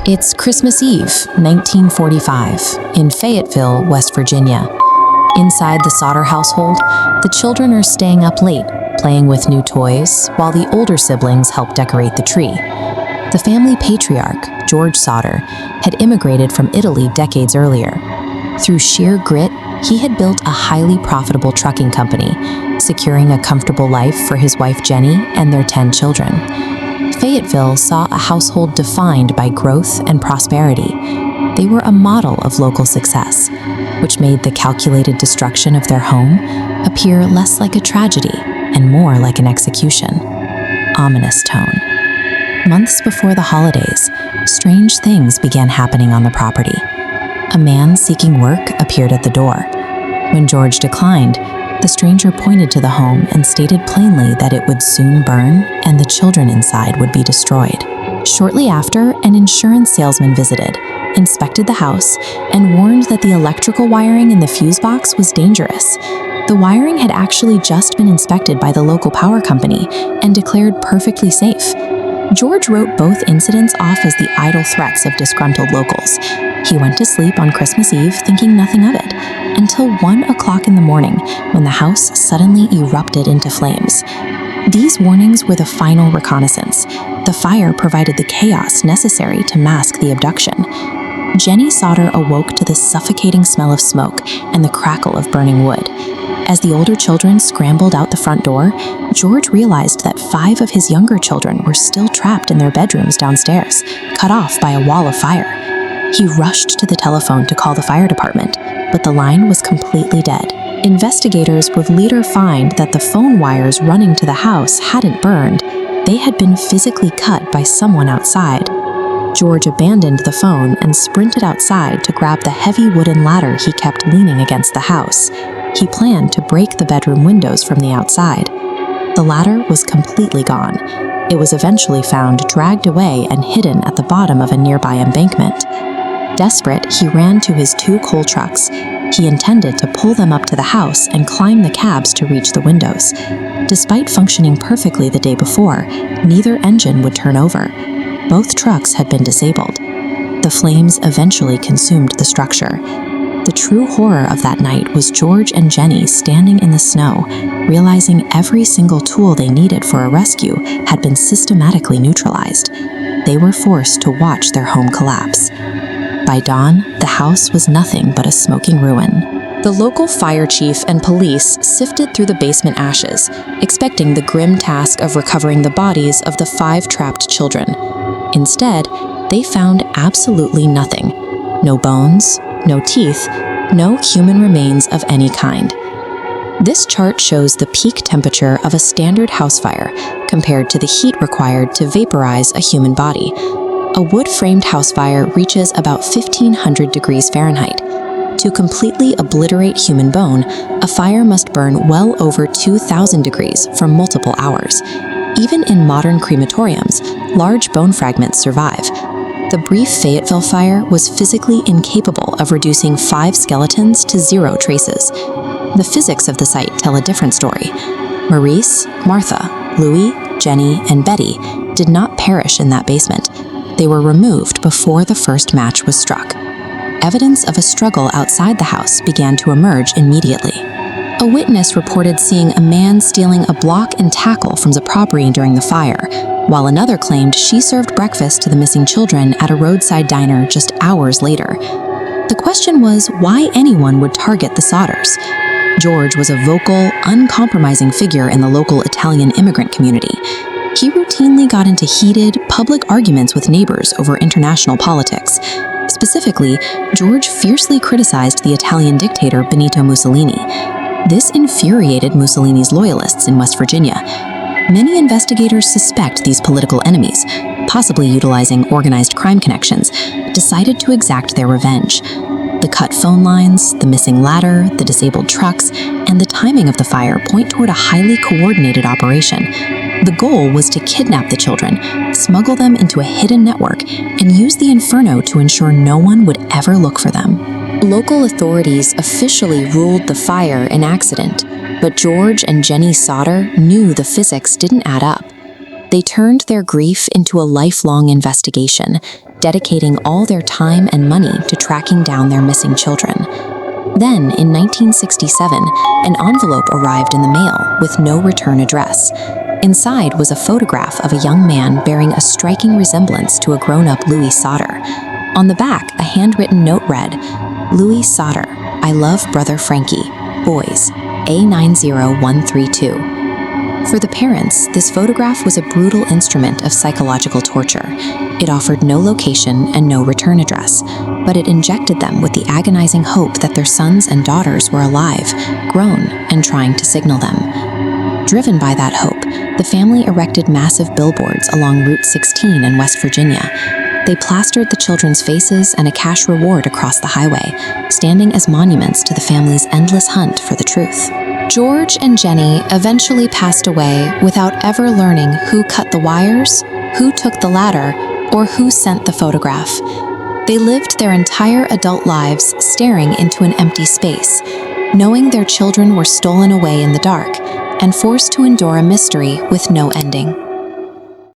It's Christmas Eve, 1945, in Fayetteville, West Virginia. Inside the Sodder household, the children are staying up late, playing with new toys, while the older siblings help decorate the tree. The family patriarch, George Sodder, had immigrated from Italy decades earlier. Through sheer grit, he had built a highly profitable trucking company, securing a comfortable life for his wife Jenny and their 10 children. Fayetteville saw a household defined by growth and prosperity. They were a model of local success, which made the calculated destruction of their home appear less like a tragedy and more like an execution. Ominous tone. Months before the holidays, strange things began happening on the property. A man seeking work appeared at the door. When George declined, the stranger pointed to the home and stated plainly that it would soon burn and the children inside would be destroyed. Shortly after, an insurance salesman visited, inspected the house, and warned that the electrical wiring in the fuse box was dangerous. The wiring had actually just been inspected by the local power company and declared perfectly safe. George wrote both incidents off as the idle threats of disgruntled locals. He went to sleep on Christmas Eve thinking nothing of it, until 1 o'clock in the morning when the house suddenly erupted into flames. These warnings were the final reconnaissance. The fire provided the chaos necessary to mask the abduction. Jenny Sodder awoke to the suffocating smell of smoke and the crackle of burning wood. As the older children scrambled out the front door, George realized that 5 of his younger children were still trapped in their bedrooms downstairs, cut off by a wall of fire. He rushed to the telephone to call the fire department, but the line was completely dead. Investigators would later find that the phone wires running to the house hadn't burned. They had been physically cut by someone outside. George abandoned the phone and sprinted outside to grab the heavy wooden ladder he kept leaning against the house. He planned to break the bedroom windows from the outside. The ladder was completely gone. It was eventually found dragged away and hidden at the bottom of a nearby embankment. Desperate, he ran to his 2 coal trucks. He intended to pull them up to the house and climb the cabs to reach the windows. Despite functioning perfectly the day before, neither engine would turn over. Both trucks had been disabled. The flames eventually consumed the structure. The true horror of that night was George and Jenny standing in the snow, realizing every single tool they needed for a rescue had been systematically neutralized. They were forced to watch their home collapse. By dawn, the house was nothing but a smoking ruin. The local fire chief and police sifted through the basement ashes, expecting the grim task of recovering the bodies of the 5 trapped children. Instead, they found absolutely nothing. No bones, no teeth, no human remains of any kind. This chart shows the peak temperature of a standard house fire compared to the heat required to vaporize a human body. A wood-framed house fire reaches about 1,500 degrees Fahrenheit. To completely obliterate human bone, a fire must burn well over 2,000 degrees for multiple hours. Even in modern crematoriums, large bone fragments survive. The brief Fayetteville fire was physically incapable of reducing 5 skeletons to 0 traces. The physics of the site tell a different story. Maurice, Martha, Louis, Jenny, and Betty did not perish in that basement. They were removed before the first match was struck. Evidence of a struggle outside the house began to emerge immediately. A witness reported seeing a man stealing a block and tackle from the property during the fire, while another claimed she served breakfast to the missing children at a roadside diner just hours later. The question was why anyone would target the Sodders. George was a vocal, uncompromising figure in the local Italian immigrant community. He routinely got into heated, public arguments with neighbors over international politics. Specifically, George fiercely criticized the Italian dictator Benito Mussolini. This infuriated Mussolini's loyalists in West Virginia. Many investigators suspect these political enemies, possibly utilizing organized crime connections, decided to exact their revenge. The cut phone lines, the missing ladder, the disabled trucks, and the timing of the fire point toward a highly coordinated operation. The goal was to kidnap the children, smuggle them into a hidden network, and use the inferno to ensure no one would ever look for them. Local authorities officially ruled the fire an accident, but George and Jenny Sodder knew the physics didn't add up. They turned their grief into a lifelong investigation, dedicating all their time and money to tracking down their missing children. Then, in 1967, an envelope arrived in the mail with no return address. Inside was a photograph of a young man bearing a striking resemblance to a grown-up Louis Sodder. On the back, a handwritten note read, "Louis Sodder, I love brother Frankie, boys, A90132. For the parents, this photograph was a brutal instrument of psychological torture. It offered no location and no return address, but it injected them with the agonizing hope that their sons and daughters were alive, grown, and trying to signal them. Driven by that hope, the family erected massive billboards along Route 16 in West Virginia. They plastered the children's faces and a cash reward across the highway, standing as monuments to the family's endless hunt for the truth. George and Jenny eventually passed away without ever learning who cut the wires, who took the ladder, or who sent the photograph. They lived their entire adult lives staring into an empty space, knowing their children were stolen away in the dark and forced to endure a mystery with no ending.